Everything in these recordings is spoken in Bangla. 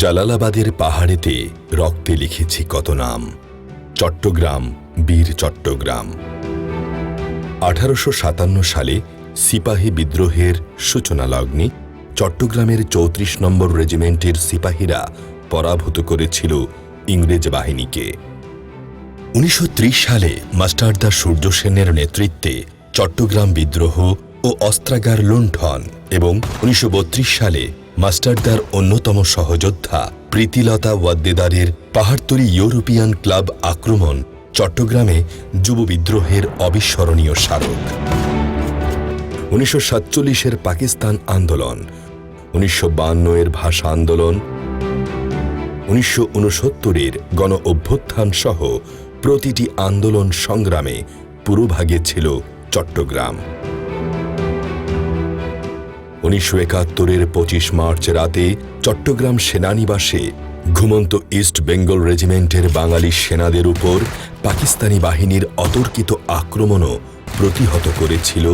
জালালাবাদের পাহাড়েতে রক্তে লিখেছি কত নাম। চট্টগ্রাম, বীর চট্টগ্রাম। 1857 সালে সিপাহী বিদ্রোহের সূচনা লগ্নে চট্টগ্রামের 34 নম্বর রেজিমেন্টের সিপাহীরা পরাভূত করেছিল ইংরেজ বাহিনীকে। 1930 সালে মাস্টারদা সূর্য সেনের নেতৃত্বে চট্টগ্রাম বিদ্রোহ ও অস্ত্রাগার লুণ্ঠন এবং 1932 সালে মাস্টারদার অন্যতম সহযোদ্ধা প্রীতিলতা ওয়াদ্দেদারের পাহাড়তলী ইউরোপিয়ান ক্লাব আক্রমণ চট্টগ্রামে যুব বিদ্রোহের অবিস্মরণীয় স্মারক। 1947-এর পাকিস্তান আন্দোলন, 1952-এর ভাষা আন্দোলন, 1969-এর গণ অভ্যুত্থান সহ প্রতিটি আন্দোলন সংগ্রামে পুরোভাগে ছিল চট্টগ্রাম। 1971-এর 25 মার্চ রাতে চট্টগ্রাম সেনানিবাসে ঘুমন্ত ইস্ট বেঙ্গল রেজিমেন্টের বাঙালি সেনাদের উপর পাকিস্তানি বাহিনীর অতর্কিত আক্রমণও প্রতিহত করেছিল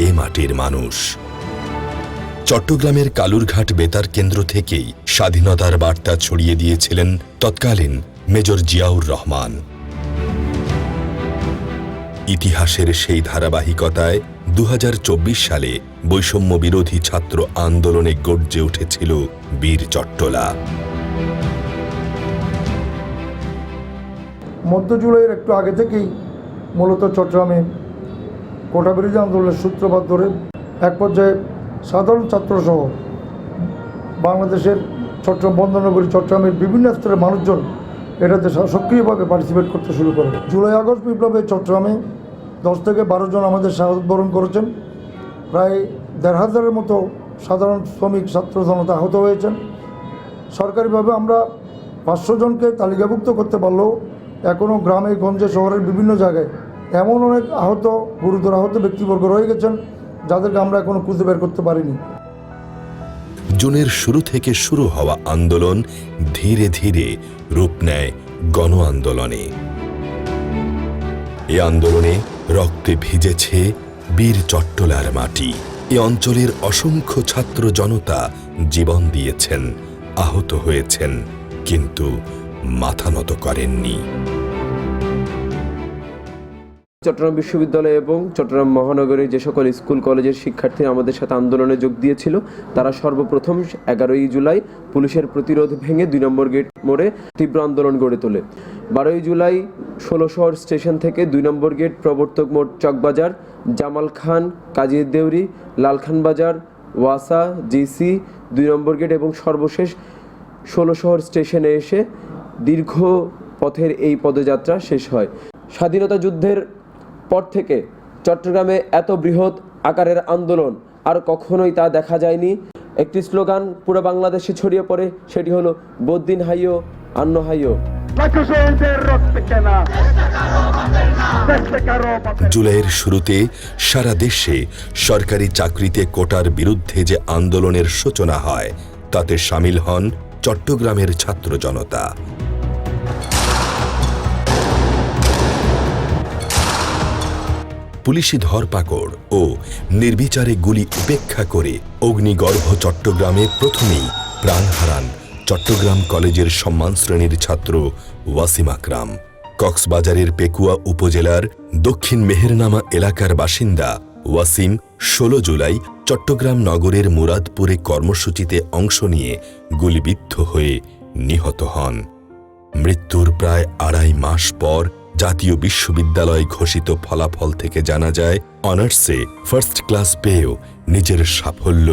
এ মাটির মানুষ। চট্টগ্রামের কালুরঘাট বেতার কেন্দ্র থেকেই স্বাধীনতার বার্তা ছড়িয়ে দিয়েছিলেন তৎকালীন মেজর জিয়াউর রহমান। ইতিহাসের সেই ধারাবাহিকতায় 2024 সালে বৈষম্য বিরোধী ছাত্র আন্দোলনে গর্জে উঠেছিল বীর চট্টলা। মধ্য জুলাইয়ের একটু আগে থেকেই মূলত চট্টগ্রামে কোটা বিরোধী আন্দোলনের সূত্রপাত ধরে এক পর্যায়ে সাধারণ ছাত্রসহ বাংলাদেশের চট্টগ্রাম বন্দরনগরী চট্টগ্রামের বিভিন্ন স্তরের মানুষজন এটাতে সক্রিয়ভাবে পার্টিসিপেট করতে শুরু করে। জুলাই আগস্ট বিপ্লবে চট্টগ্রামে 10 থেকে 12 জন আমাদের শাহাদত বরণ করেছেন। প্রায় 1,500-এর মতো সাধারণ শ্রমিক ছাত্র জনতা আহত হয়েছেন। সরকারিভাবে আমরা 500 জনকে তালিকাভুক্ত করতে পারলেও এখনও গ্রামে গঞ্জে শহরের বিভিন্ন জায়গায় এমন অনেক আহত, গুরুতর আহত ব্যক্তিবর্গ রয়ে গেছেন যাদেরকে আমরা এখনও খুঁজে বের করতে পারিনি। জুনের শুরু থেকে শুরু হওয়া আন্দোলন ধীরে ধীরে রূপ নেয় গণ আন্দোলনে। এ আন্দোলনে রক্তে ভিজেছে বীর চট্টলার মাটি। এ অঞ্চলের অসংখ্য ছাত্র জনতা জীবন দিয়েছেন, আহত হয়েছেন, কিন্তু মাথা নত করেননি। চট্টগ্রাম বিশ্ববিদ্যালয় এবং চট্টগ্রাম মহানগরীর যে সকল স্কুল কলেজের শিক্ষার্থী আমাদের সাথে আন্দোলনে যোগ দিয়েছিল, তারা সর্বপ্রথম 11ই জুলাই পুলিশের প্রতিরোধ ভেঙে 2 নম্বর গেট মোড়ে তীব্র আন্দোলন গড়ে তোলে। 12ই জুলাই 16 স্টেশন থেকে 2 নম্বর গেট, প্রবর্তক মোড়, চকবাজার, জামাল খান, কাজীর দেউরি, লালখান বাজার, ওয়াসা, জিসি, 2 নম্বর গেট এবং সর্বশেষ 16 স্টেশনে এসে দীর্ঘ পথের এই পদযাত্রা শেষ হয়। স্বাধীনতা যুদ্ধের পর থেকে চট্টগ্রামে এত বৃহৎ আকারের আন্দোলন আর কখনোই তা দেখা যায়নি। একটি স্লোগান পুরো বাংলাদেশে ছড়িয়ে পড়ে, সেটি হলো বদ্দিন হাইয়ো আন্ন হাইয়ো। জুলাইয়ের শুরুতে সারা দেশে সরকারি চাকরিতে কোটার বিরুদ্ধে যে আন্দোলনের সূচনা হয়, তাতে সামিল হন চট্টগ্রামের ছাত্র জনতা। পুলিশি ধরপাকড় ও নির্বিচারে গুলি উপেক্ষা করে অগ্নিগর্ভ চট্টগ্রামে প্রথমেই প্রাণ হারান চট্টগ্রাম কলেজের সম্মান শ্রেণীর ছাত্র ওয়াসিম আকরাম। কক্সবাজারের পেকুয়া উপজেলার দক্ষিণ মেহেরনামা এলাকার বাসিন্দা ওয়াসিম 16 জুলাই চট্টগ্রাম নগরের মুরাদপুরে কর্মসূচিতে অংশ নিয়ে গুলিবিদ্ধ হয়ে নিহত হন। মৃত্যুর প্রায় 2.5 মাস পর জাতীয় বিশ্ববিদ্যালয় ঘোষিত ফলাফল থেকে জানা যায়, অনার্সে ফার্স্ট ক্লাস পেয়েও নিজের সাফল্য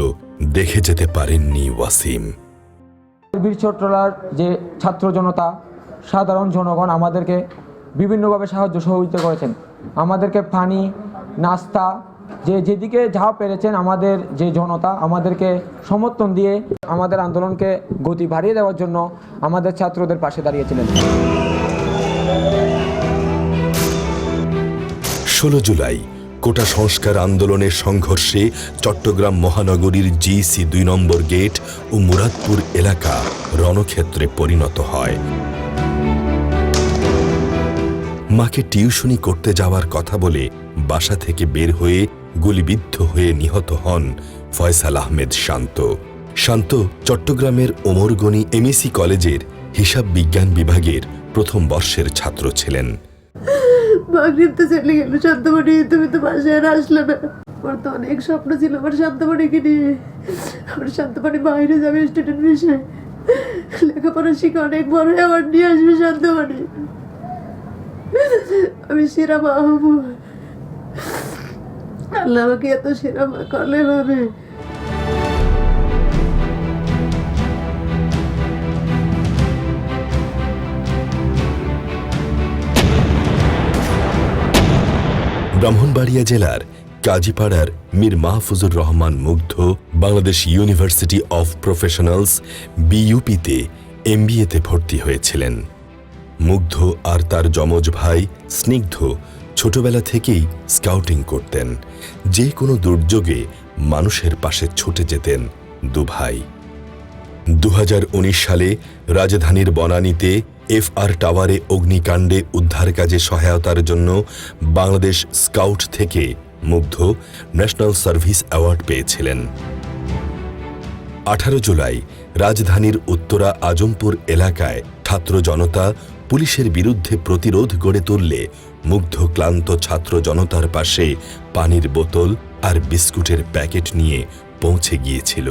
দেখে যেতে পারেননি ওয়াসিম। বীর চট্টলার যে ছাত্র জনতা, সাধারণ জনগণ আমাদেরকে বিভিন্নভাবে সাহায্য সহযোগিতা করেছেন। আমাদেরকে পানি, নাস্তা, যেদিকে যা পেরেছেন আমাদের যে জনতা আমাদেরকে সমর্থন দিয়ে আমাদের আন্দোলনকে গতি বাড়িয়ে দেওয়ার জন্য আমাদের ছাত্রদের পাশে দাঁড়িয়েছিলেন। 16 জুলাই কোটা সংস্কার আন্দোলনের সংঘর্ষে চট্টগ্রাম মহানগরীর জিসি 2 নম্বর গেট ও মুরাদপুর এলাকা রণক্ষেত্রে পরিণত হয়। মাকে টিউশনি করতে যাওয়ার কথা বলে বাসা থেকে বের হয়ে গুলিবিদ্ধ হয়ে নিহত হন ফয়সাল আহমেদ শান্ত। শান্ত চট্টগ্রামের ওমর গনি এমএসি কলেজের হিসাব বিজ্ঞান বিভাগের প্রথম বর্ষের ছাত্র ছিলেন। মাগরিব তো চলে গেল, শান্তমণি তুমি তো বাসায় আর আসলে না। আমার তো অনেক স্বপ্ন ছিল আমার শান্তমণিকে নিয়ে। আমার শান্তমণি বাইরে যাবে স্টুডেন্ট বিষয়ে, লেখাপড়া শিখে অনেক বড় অ্যাওয়ার্ড নিয়ে আসবে শান্তমণি। আমি সেরা মা হবো। আল্লাহ আমাকে এত সেরা মা করলে ভাবে। ব্রাহ্মণবাড়িয়া জেলার কাজীপাড়ার মীর মাহফুজুর রহমান মুগ্ধ বাংলাদেশ ইউনিভার্সিটি অফ প্রফেশনালস বিইউপিতে এমবিএতে ভর্তি হয়েছিলেন। মুগ্ধ আর তার যমজ ভাই স্নিগ্ধ ছোটবেলা থেকেই স্কাউটিং করতেন। যে কোনো দুর্যোগে মানুষের পাশে ছুটে যেতেন দুভাই। 2019 সালে রাজধানীর বনানীতে FR টাওয়ারে অগ্নিকাণ্ডে উদ্ধার কাজে সহায়তার জন্য বাংলাদেশ স্কাউট থেকে মুগ্ধ ন্যাশনাল সার্ভিস অ্যাওয়ার্ড পেয়েছিলেন। 18 জুলাই রাজধানীর উত্তরা আজমপুর এলাকায় ছাত্র জনতা পুলিশের বিরুদ্ধে প্রতিরোধ গড়ে তুললে মুগ্ধ ক্লান্ত ছাত্র জনতার পাশে পানির বোতল আর বিস্কুটের প্যাকেট নিয়ে পৌঁছে গিয়েছিল।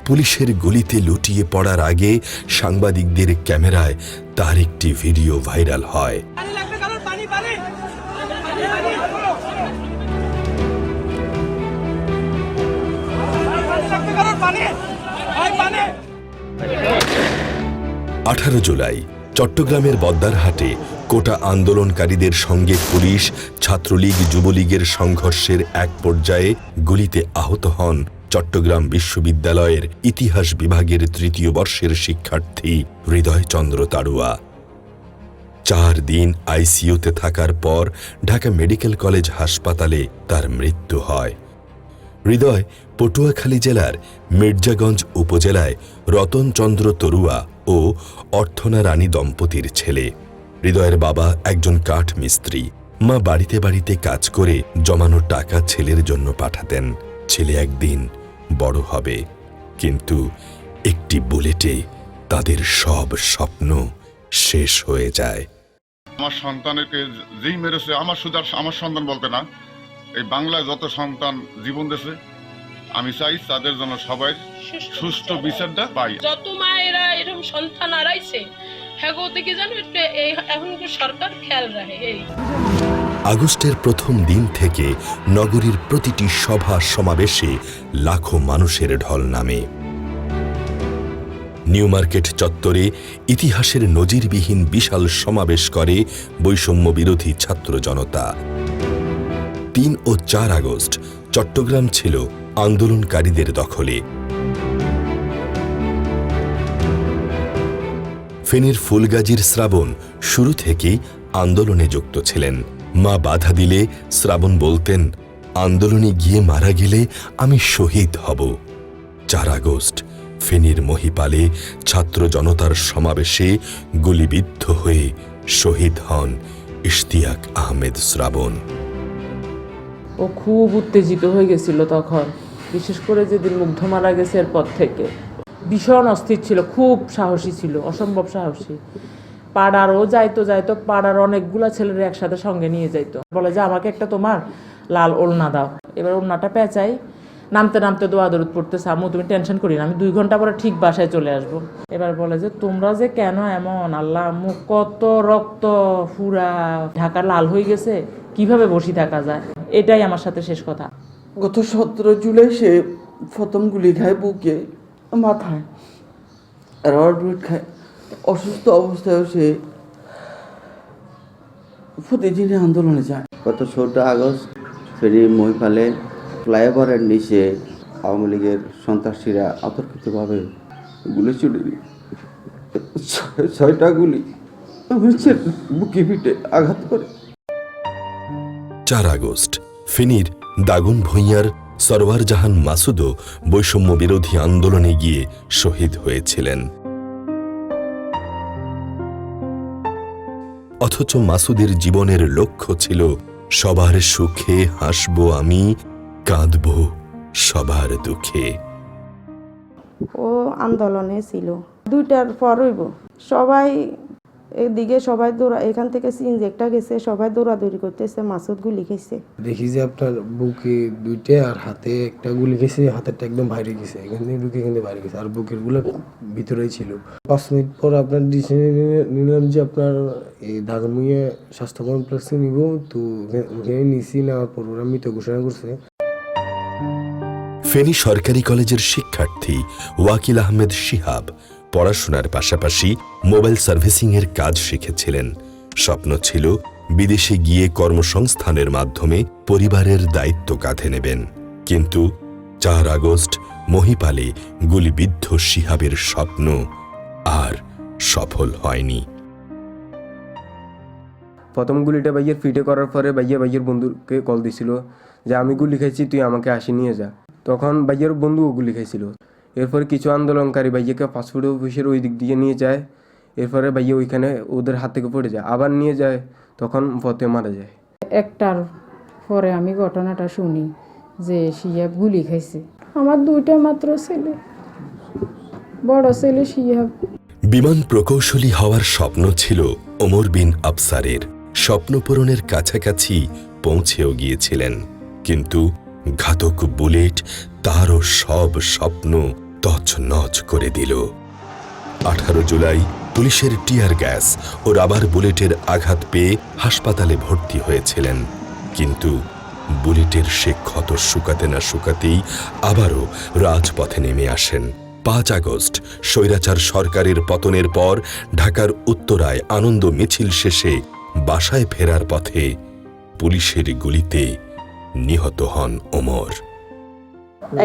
পুলিশের গুলিতে লুটিয়ে পড়ার আগে সাংবাদিকদের ক্যামেরায় তার একটি ভিডিও ভাইরাল হয়। আঠারো জুলাই চট্টগ্রামের বদ্দারহাটে কোটা আন্দোলনকারীদের সঙ্গে পুলিশ ছাত্রলীগ যুবলীগের সংঘর্ষের এক পর্যায়ে গুলিতে আহত হন চট্টগ্রাম বিশ্ববিদ্যালয়ের ইতিহাস বিভাগের তৃতীয় বর্ষের শিক্ষার্থী হৃদয়চন্দ্র তাড়ুয়া। 4 দিন আইসিইউতে থাকার পর ঢাকা মেডিকেল কলেজ হাসপাতালে তার মৃত্যু হয়। হৃদয় পটুয়াখালী জেলার মির্জাগঞ্জ উপজেলায় রতনচন্দ্র তরুয়া ও অর্থনা রানী দম্পতির ছেলে। হৃদয়ের বাবা একজন কাঠ মিস্ত্রি। মা বাড়িতে বাড়িতে কাজ করে জমানো টাকা ছেলের জন্য পাঠাতেন। ছেলে একদিন বড় হবে, কিন্তু একটি বুলেটে তাদের সব স্বপ্ন শেষ হয়ে যায়। আমার সন্তানকে যেই মেরেছে, আমার শুধু আমার সন্তান বলতে না, এই বাংলায় যত সন্তান জীবন দিয়েছে, আমি চাই তাদের জন্য সবাই সুষ্ঠু বিচারটা পাই। যত মায়েরা এরকম সন্তান হারাইছে, হ্যাঁ দেখি জানো এখন সরকার খেয়াল রাখে। এই আগস্টের প্রথম দিন থেকে নগরীর প্রতিটি সভা সমাবেশে লাখো মানুষের ঢল নামে। নিউ মার্কেট চত্বরে ইতিহাসের নজিরবিহীন বিশাল সমাবেশ করে বৈষম্য বিরোধী ছাত্র জনতা। 3 ও 4 আগস্ট চট্টগ্রাম ছিল আন্দোলনকারীদের দখলে। ফেনীর ফুলগাজীর শ্রাবণ শুরু থেকেই আন্দোলনে যুক্ত ছিলেন। মা বাধা দিলে শ্রাবণ বলতেন, আন্দোলনে গিয়ে মারা গেলে আমি শহীদ হব। 4 আগস্ট ফেনীর মহিপালে ছাত্র জনতার সমাবেশে গুলিবিদ্ধ হয়ে শহীদ হন ইশতিয়াক আহমেদ শ্রাবণ। ও খুব উত্তেজিত হয়ে গেছিল তখন, বিশেষ করে যেদিন মুগ্ধ মারা গেছে এরপর থেকে ভীষণ অস্থির ছিল, খুব সাহসী ছিল, অসম্ভব সাহসী। পাড়ারও যাইতো পাড়ার অনেকগুলা ছেলেরা একসাথে সঙ্গে নিয়ে যাইতো। বলে যে আমাকে একটা তোমার লাল ওড়না দাও। এবার ওড়নাটা পেঁচাই, নামতে নামতে দোয়া দরুদ পড়তেছে, আম্মু তুমি টেনশন করি না, আমি 2 ঘন্টা পরে ঠিক বাসায় চলে আসবো। এবার বলে যে তোমরা যে কেন এমন, আল্লাহ আম্মু কত রক্ত পুরা ঢাকা লাল হয়ে গেছে, কিভাবে বসে থাকা যায়। এটাই আমার সাথে শেষ কথা। গত 17 জুলাই সে প্রথম গুলি খায় বুকে, মাথায়, রাবার বুলেট খায়। অসুস্থ অবস্থায় সে প্রতিদিনই আন্দোলনে যায়। গত 14 আগস্ট ফেনী মহিপালে ফ্লাইওভারের নিচে আওয়ামী লীগের সন্ত্রাসীরা অতর্কিতভাবে গুলি ছুড়ে দিল। 6টা গুলি আমার বুকে পিঠে আঘাত করে। 4 আগস্ট ফেনীর দাগন ভূঁইয়ার সরওয়ার জাহান মাসুদও বৈষম্য বিরোধী আন্দোলনে গিয়ে শহীদ হয়েছিলেন। অথচ মাসুদের জীবনের লক্ষ্য ছিল সবার সুখে হাসব আমি, কাঁদব সবার দুঃখে। ও আন্দোলনে ছিল 2টার পর হইব সবাই এদিকে সবাই এখান থেকে সিনজি একটা গেছে সবাই দৌড়াদৌড়ি করতেছে মাসুদ গুলি খেয়েছে দেখি যে আপনার বুকে 2টা আর হাতে একটা গুলি গেছে হাতেরটা একদম বাইরে গেছে এখান থেকে ঢুকে কিন্তু বাইরে গেছে আর বুকের গুলো ভিতরেই ছিল 5 মিনিট পর আপনার ডিসিশন নিলাম যে আপনার এই ঢাকামুইয়া স্বাস্থ্য কমপ্লেক্সে নিব তো ওখানে নিছি নেওয়ার পর ওরা মৃত ঘোষণা করছে। ফেনী সরকারি কলেজের শিক্ষার্থী ওয়াকিল আহমেদ শিহাব পড়াশোনার পাশাপাশি মোবাইল সার্ভিসিংয়ের কাজ শিখেছিলেন। স্বপ্ন ছিল বিদেশে গিয়ে কর্মসংস্থানের মাধ্যমে পরিবারের দায়িত্ব কাঁধে নেবেন, কিন্তু 4 আগস্ট মহিপালে গুলিবিদ্ধ শিহাবের স্বপ্ন আর সফল হয়নি। প্রথম গুলিটা ভাইয়ের ফিটে করার পরে ভাইয়ের বন্ধুকে কল দিছিল যে আমি গুলি খাইছি, তুই আমাকে আসি নিয়ে যা। তখন ভাইয়ের বন্ধুও গুলি খাইছিল। এরপরে কিছু আন্দোলনকারী ভাইয়াকে পাসপোর্ট অফিসের ওই দিক দিয়ে নিয়ে যায়। এরপরে ভাইয়া ওইখানে ওদের হাত থেকে পড়ে যায়, আবার নিয়ে যায়, তখন পথে মারা যায়। 1টার পরে আমি ঘটনাটা শুনি যে শিহাব গুলি খাইছে। আমার 2টা মাত্র ছেলে, বড় ছেলে শিহাব। বিমান প্রকৌশলী হওয়ার স্বপ্ন ছিল ওমর বিন আফসারের, স্বপ্ন পূরণের কাছাকাছি পৌঁছেও গিয়েছিলেন, কিন্তু ঘাতক বুলেট তারও সব স্বপ্ন তছনছ করে দিল। 18 জুলাই পুলিশের টিয়ার গ্যাস ও রাবার বুলেটের আঘাত পেয়ে হাসপাতালে ভর্তি হয়েছিলেন, কিন্তু বুলেটের সে ক্ষত শুকাতে না শুকাতেই আবারও রাজপথে নেমে আসেন। 5 আগস্ট স্বৈরাচার সরকারের পতনের পর ঢাকার উত্তরায় আনন্দ মিছিল শেষে বাসায় ফেরার পথে পুলিশের গুলিতে নিহত হন ওমর।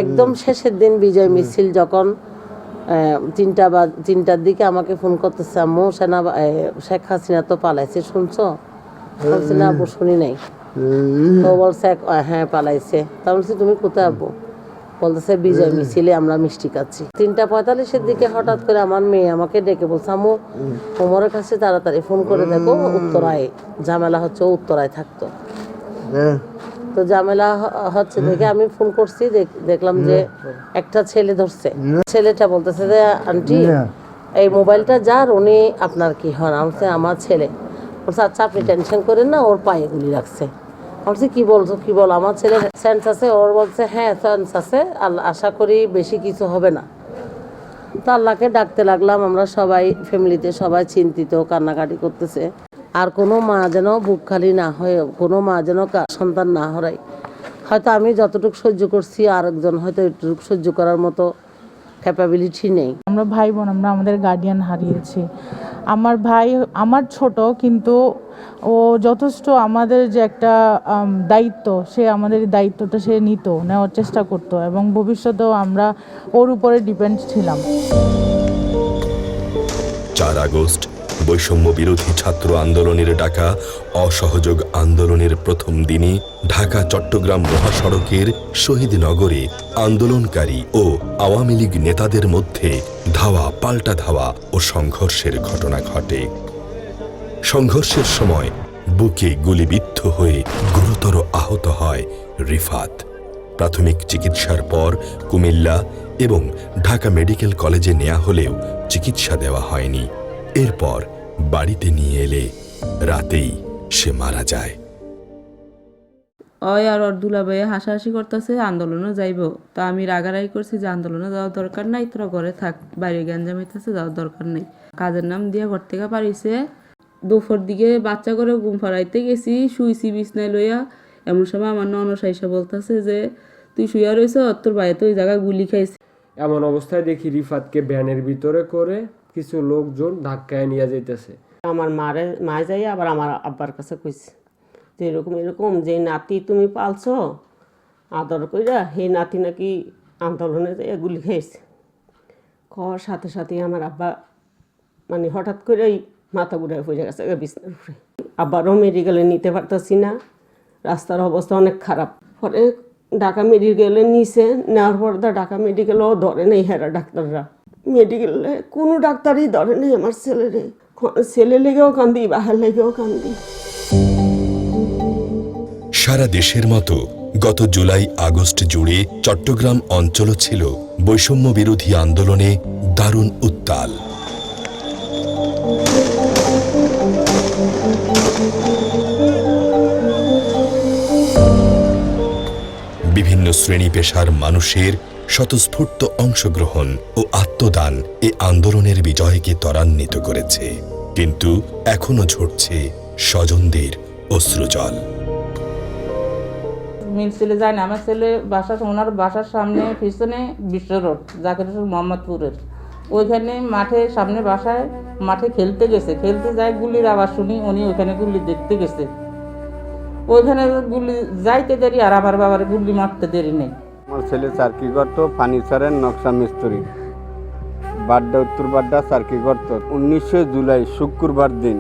একদম শেষের দিন বিজয় মিছিল যখন 3টার দিকে আমাকে ফোন করতেছে, আম্মু শেখ হাসিনা তো পালাইছে, শুনছো? বলছি না আব্বু, শুনি নাই। তো বলছে হ্যাঁ পালাইছে। তা বলছি তুমি কোথায় আব্বু? বলতেছে বিজয় মিছিলে আমরা মিষ্টি খাচ্ছি। 3:45-এর দিকে হঠাৎ করে আমার মেয়ে আমাকে ডেকে বলছে, আম্মু ওমরের কাছে তাড়াতাড়ি ফোন করে দেখো, উত্তরায় ঝামেলা হচ্ছে, ও উত্তরায় থাকতো। তো ঝামেলা হচ্ছে দেখে আমি ফোন করছি, দেখলাম যে একটা ছেলে ধরছে। ছেলেটা বলতেছে যে আন্টি এই মোবাইলটা যার, উনি আপনার কি হন? আমার ছেলে। বলছে আচ্ছা আপনি টেনশন করেন না, ওর পায়ে গুলি রাখছে। বলছি কি বলছো, কি বল? আমার ছেলে সেন্স আছে? ওর বলছে হ্যাঁ সেন্স আছে, আশা করি বেশি কিছু হবে না। তো আল্লাহকে ডাকতে লাগলাম। আমরা সবাই ফ্যামিলিতে সবাই চিন্তিত, কান্নাকাটি করতেছে। আর কোনো মা যেন বুক খালি না হয়, কোনো মা যেন সন্তান না হারায়। হয়তো আমি যতটুকু সহ্য করছি, আরেকজন হয়তো এটুকু সহ্য করার মতো ক্যাপাবিলিটি নেই। আমরা ভাই বোন, আমরা আমাদের গার্ডিয়ান হারিয়েছি। আমার ভাই আমার ছোট, কিন্তু ও যথেষ্ট আমাদের যে একটা দায়িত্ব, সে আমাদের দায়িত্বটা সে নেওয়ার চেষ্টা করতো, এবং ভবিষ্যতেও আমরা ওর উপরে ডিপেন্ড ছিলাম। 4 আগস্ট বৈষম্য বিরোধী ছাত্র আন্দোলনের ডাকা অসহযোগ আন্দোলনের প্রথম দিনে ঢাকা চট্টগ্রাম মহাসড়কের শহীদনগরে আন্দোলনকারী ও আওয়ামী লীগ নেতাদের মধ্যে ধাওয়া পাল্টা ধাওয়া ও সংঘর্ষের ঘটনা ঘটে। সংঘর্ষের সময় বুকে গুলিবিদ্ধ হয়ে গুরুতর আহত হয় রিফাত। প্রাথমিক চিকিৎসার পর কুমিল্লা এবং ঢাকা মেডিকেল কলেজে নেওয়া হলেও চিকিৎসা দেওয়া হয়নি। এরপর বাড়িতে নিয়ে এলে রাতেই সে মারা যায়। ওই আর ওর দুলাভাইয়া হাসাহাসি করতেছে আন্দোলনে যাইব। তো আমি রাগারাগি করছি যে আন্দোলনে যাওয়ার দরকার নাই, তোরা ঘরে থাক, বাইরে গ্যাঞ্জাম হইতেছে, যাওয়ার দরকার নেই। কাজের নাম দিয়ে ঘর থেকে পারিছে। দুপুর দিকে বাচ্চা করে ঘুম ফাড়াইতে গেছি, শুইছি বিছনায় লইয়া। এমন সময় আমার ননদ আইসা বলতেছে যে তুই শুইয়া রইছ, তোর বাইরে তো ওই জায়গায় গুলি খাইছে। এমন অবস্থায় দেখি রিফাতকে ভ্যানের ভিতরে করে কিছু লোকজন ধাক্কায় নিয়ে যাইতেছে। আমার মা যাই আবার আমার আব্বার কাছে কইছে যে এরকম যে নাতি তুমি পালছো আদর কইরা, সেই নাতি নাকি আন্দোলনে যাইয়া গুলি খাইছে। খাওয়ার সাথে সাথে আমার আব্বা মানে হঠাৎ করেই মাথা ঘুরে পড়ে গেছে বিছনার উপরে। আব্বারও মেডিকেলে নিতে পারতেছি না, রাস্তার অবস্থা অনেক খারাপ। পরে ঢাকা মেডিকেলে নিছে, নেওয়ার পর ঢাকা মেডিকেলও ধরে নেই হেরা ডাক্তাররা। মেডিকেলে কোনো ডাক্তারই ধরে নেই আমার ছেলেরে। ছেলে লেগেও কান্দি, বাহার লেগেও কান্দি। সারা দেশের মতো গত জুলাই আগস্ট জুড়ে চট্টগ্রাম অঞ্চল ছিল বৈষম্য বিরোধী আন্দোলনে দারুণ উত্তাল। বিভিন্ন শ্রেণী পেশার মানুষের স্বতঃস্ফূর্ত অংশগ্রহণ ও আত্মদান এ আন্দোলনের বিজয়কে ত্বরান্বিত করেছে, কিন্তু এখনো ঝরছে স্বজনদের অশ্রুজল। মিল ছেলে যায় না, আমার ছেলে ওনার বাসার সামনে পিছনে বিশ্ব রোড জাকিরপুর মোহাম্মদপুরের ওইখানে সামনে বাসায় মাঠে খেলতে গেছে, খেলতে যায় গুলির আওয়াজ শুনি, উনি ওইখানে গুলি দেখতে গেছে, ওইখানে গুলি যাইতে দেরি আর আমার বাবার গুলি মারতে দেরি নেই। আমার ছেলে চারকি করতো ফার্নিচারের নকশা মিস্ত্রি, বাড্ডা উত্তর বাড্ডা চারকি করতো। 19 জুলাই শুক্রবার দিন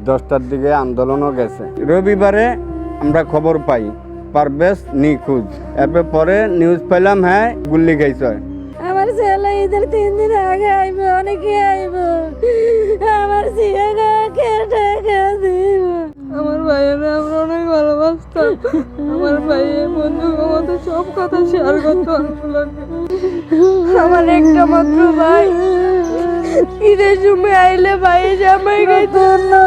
10টার দিকে আন্দোলনও গেছে। রবিবারে আমরা খবর পাই পারভেজ নিখোঁজ, এরপর পরে নিউজ পেলাম হ্যাঁ গুল্লি খাইছে। আমার ছেলে ঈদের 3 দিন আগে আইব, অনেকে আইব, আমার সিয়াগা টাকা দিব। আমার ভাইয়ের আমরা অনেক ভালোবাসতাম, আমার ভাইয়ের বন্ধু আমাদের সব কথা শেয়ার করতো। আমার একটা মাত্র ভাই, ঈদের সময় আইলে ভাই জামাই খাইতো না,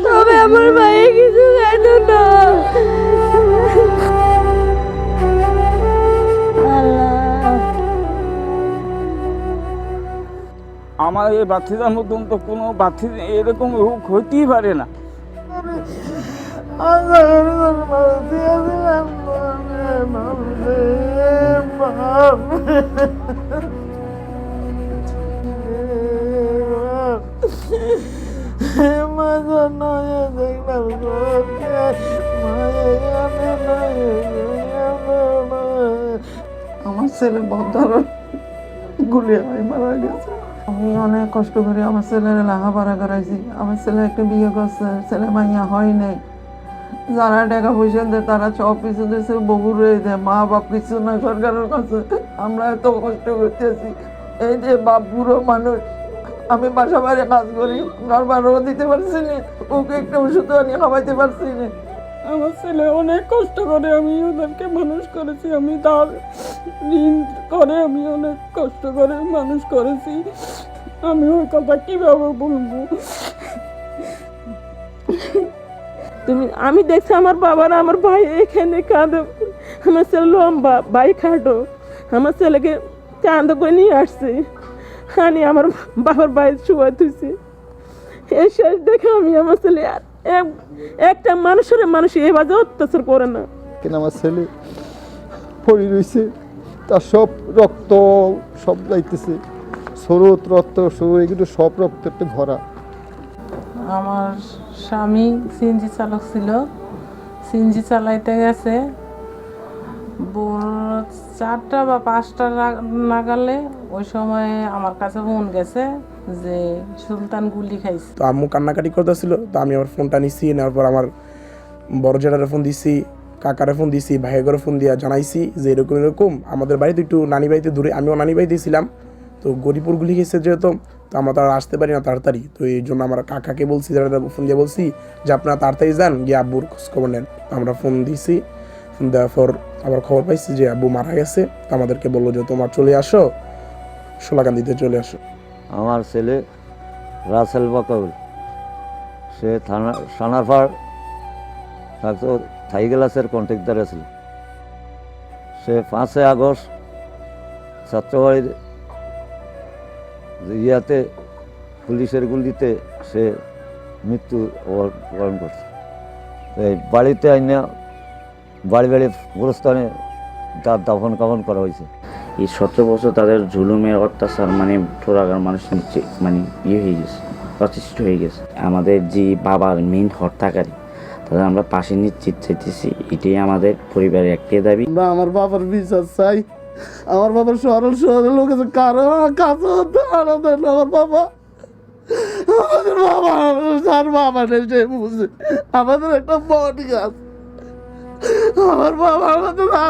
তবে আমার ভাই কিছু খাইতো না। আমার এই বাচ্চাদের মতন তো কোনো বাচ্চা এরকম রোগ হইতেই পারে না। আমার ছেলে বদরণ গুলি মারা গেছে। আমি অনেক কষ্ট করে আমার ছেলের লেখাপড়া করাইছি, আমার ছেলে একটা বিয়ে করছে, ছেলে মাইয়া হয় নাই, যারা টাকা পয়সা দেয় তারা সব কিছু দিয়েছে, বহু রয়ে দেয়, মা বাপ কিছু না সরকারের কাছে। আমরা এত কষ্ট করতেছি, এই যে বাপ বুড়ো মানুষ, আমি বাসা বাড়ি কাজ করি, ঘর ভাড়াও দিতে পারছি না, ওকে একটা ওষুধ আনিয়ে খাওয়াইতে পারছি না। আমার ছেলে অনেক কষ্ট করে আমি ওদেরকে মানুষ করেছি, আমি তার ঋণ করে আমি অনেক কষ্ট করে মানুষ করেছি। আমি ওই কথা কিভাবে বলবো? আমি দেখছি আমার বাবার আমার ভাই এখানে কাঁদে, আমার ছেলে লম্বা ভাই খাটো, আমার ছেলেকে চাঁদ করে নিয়ে আসছি, আনি আমার বাবার ভাই শুয়ে তুইছি। এই শেষ দেখে আমি আমার ছেলে একটা মানুষ এভাবে অত্যাচার করে না। কিন্তু আমার ছেলে পড়ে রয়েছে, তার সব রক্ত সব যাইতেছে, স্রোত রক্ত এগুলো সব রক্ততে ভরা। আমার স্বামী সিএনজি চালক ছিল, সিএনজি চালাইতে গেছে, 4টা বা 5টা নাগালে ওই সময় আমার কাছে ফোন গেছে যে সুলতান গুলি খাইছে। তো আম্মু কান্নাকাটি করতেছিল, তো আমি আমার ফোনটা নিচ্ছি, নেওয়ার পর আমার বড় জেঠারে ফোন দিচ্ছি, কাকারে ফোন দিচ্ছি, ভাইয়ের ফোন দিয়া জানাইছি যে এরকম এরকম আমাদের বাড়িতে একটু নানি বাড়িতে দূরে, আমিও নানি বাড়িতে ছিলাম, তো গরিপুর গুলি খেয়েছে যেহেতু, তো আমরা তারা আসতে পারি না তাড়াতাড়ি, তো এই জন্য আমার কাকাকে বলছি, যারা ফোন দিয়ে বলছি যে আপনারা তাড়াতাড়ি যান, গিয়ে আব্বুর খোঁজখবর নেন। আমরা ফোন দিছি, ফোন দেওয়ার পর আবার খবর পাইছি যে আব্বু মারা গেছে, তো আমাদেরকে বললো যে তোমার চলে আসো, সোলাকান্দিতে চলে আসো। আমার ছেলে রাসেল বাকাউল, সে সানারপাড় থাকতো, থাই গ্লাসের কন্ট্রাক্টর ছিল। সে 5 আগস্ট ছাত্রবাড়ির ইয়াতে পুলিশের গুলিতে সে মৃত্যু বরণ করছে। এই বাড়িতে আইনা বাড়ি গোরস্থানে তার দাফন কাফন করা হয়েছে। এই 17 বছর তাদের জুলুমের অত্যাচার মানে ঠোরাগার মানুষ নিচ্ছে মানে হয়ে গেছে, অতিষ্ঠ হয়ে গেছে। আমাদের যে বাবার মেইন হত্যাকারী তাদের আমরা পাশে নিশ্চিত চাইতেছি, এটাই আমাদের পরিবারের একটাই দাবি। আমরা আমার বাবার বিচার চাই, আমার বাবার সরল লোক আছে, কারো কাছে আমার বাবা, আমাদের বাবা, যার বাবা নেই সে বুঝে, আমাদের একটা বডি আছে, আমার বাবা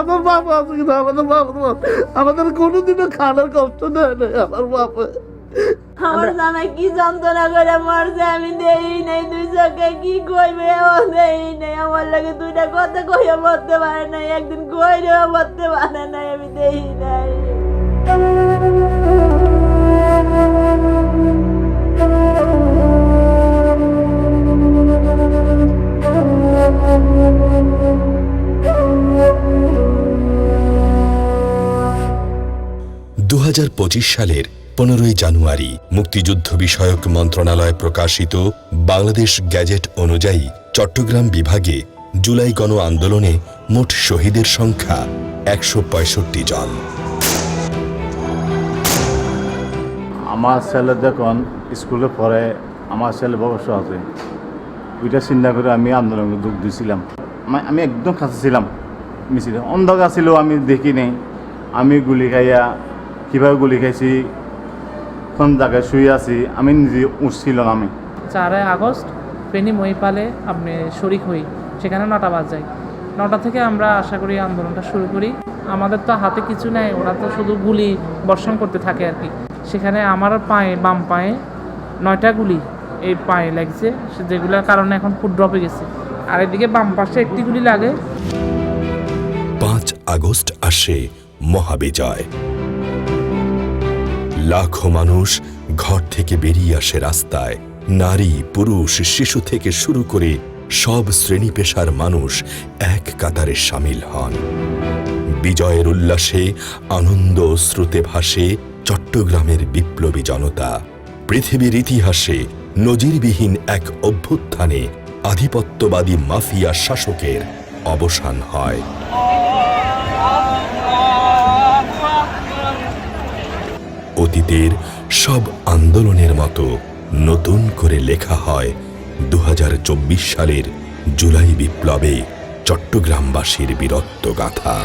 আমার বাবা আছে কিন্তু আমাদের বাবা আমাদের কোনোদিনও খানার কষ্ট দেয় নাই। আমার বাবা আমার জামাই কি যন্ত্রণা করে মরছে আমি দেই নাই, দুই চোখে কি কইবে ও দেই নাই, আমার লাগে দুইটা কথা কইয়া বলতে পারে নাই, একদিন কইলেও বলতে পারে নাই, আমি দেই নাই। 2025 সালের 15 জানুয়ারি মুক্তিযুদ্ধ বিষয়ক মন্ত্রণালয় প্রকাশিত বাংলাদেশ গ্যাজেট অনুযায়ী চট্টগ্রাম বিভাগে জুলাই গণ আন্দোলনে মোট শহীদের সংখ্যা 165 জন। আমার ছেলে যখন স্কুলে পড়ে, আমার ছেলে বয়স আছে, ওইটা চিন্তা করে আমি আন্দোলনে যোগ দিয়েছিলাম। আমি একদম কাছে ছিলাম, মিছিলে অন্ধকার ছিল, আমি দেখি নেই। আমি গুলি খাইয়া কীভাবে গুলি খাইছি, কোন জায়গায় শুয়ে আছি, আমি নিজে উঠছিল না। আমি 4 আগস্ট ফেনী মহিপালে আপনি শরিক হই, সেখানে 9টা বাজায়। 9টা থেকে আমরা আশা করি আন্দোলনটা শুরু করি। আমাদের তো হাতে কিছু নেই, ওরা তো শুধু গুলি বর্ষণ করতে থাকে আর কি। সেখানে আমার পায়ে, বাম পায়ে 9টা গুলি এই পায়ে লাগছে, যেগুলোর কারণে এখন ফুট ড্রপে গেছে। আর এদিকে বাম পাশে একটি গুলি লাগে। 5 আগস্ট আসে মহাবিজয়। লাখো মানুষ ঘর থেকে বেরিয়ে আসে রাস্তায়। নারী, পুরুষ, শিশু থেকে শুরু করে সব শ্রেণী পেশার মানুষ এক কাতারে সামিল হন। বিজয়ের উল্লাসে আনন্দ স্রোতে ভাসে চট্টগ্রামের বিপ্লবী জনতা। পৃথিবীর ইতিহাসে নজিরবিহীন এক অভ্যুত্থানে আধিপত্যবাদী মাফিয়া শাসকের অবসান হয়। অতীতের সব আন্দোলনের মতো নতুন করে লেখা হয় 2024 সালের জুলাই বিপ্লবে চট্টগ্রামবাসীর বীরত্ব গাথা।